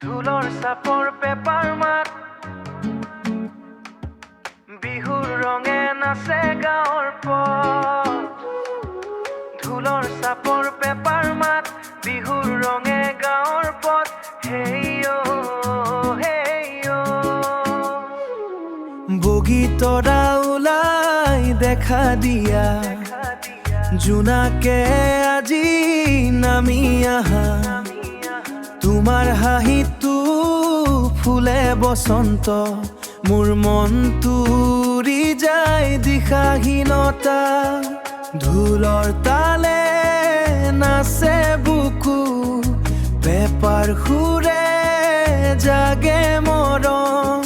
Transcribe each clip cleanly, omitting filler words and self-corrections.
ধুলৰ চাপৰ পেপাৰ মাত বিহুৰ ৰঙে নাচে গাঁৱৰ পথ ধুলৰ চাপৰ পেপাৰ মাত বিহুৰ ৰঙে গাঁৱৰ পথ হেইও হেইও বগী তৰা ওলাই দেখা দিয়া জোনাকে আজি নামি আহা তোমাৰ হাঁহিটো ফুলে বসন্ত মোৰ মনটো উৰি যায় দিশাহীনতা ঢোলৰ তালে নাচে বুকু পেপাৰ সুৰে জাগে মৰম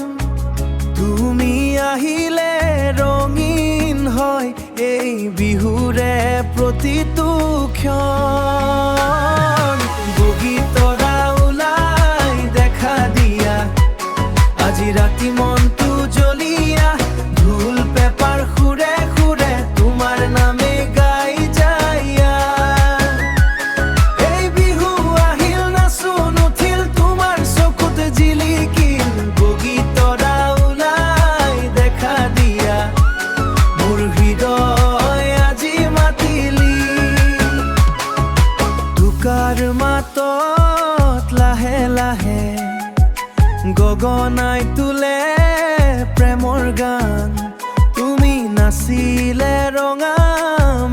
তুমি আহিলে ৰঙীন হয় এই বিহুৰে প্ৰতিটো ক্ষণ বগী তৰা ওলাই দেখা দিয়া আজি ৰাতি মনটো জ্বলিয়া ঢোল পেপাৰ সুৰে সুৰে তোমাৰ নামে গাই যায়া এই বিহু আহিল নাচো নুঠিল তোমাৰ চকুত জিলিকিল বগী তৰা ওলাই দেখা দিয়া মোৰ হৃদয় আজি মাতিলি টোকাৰ মাতত লাহে লাহে গগনাই তোলে প্ৰেমৰ গান তুমি নাচিলে ৰঙা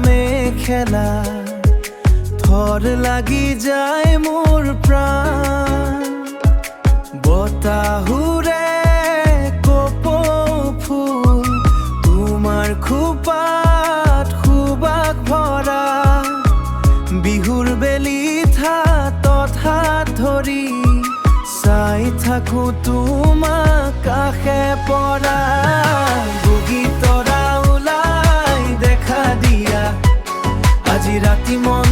মেখেলা থৰ লাগি যায় মোৰ প্ৰাণ বতাহুৰে কপৌ ফুল তোমাৰ খোপাত সুবাস ভৰা বিহুৰ বেলিত হাতত হাত ধৰি চাই থাকো তোমাক কাষে পৰা বগী তৰা ওলাই দেখা দিয়া আজি ৰাতি মন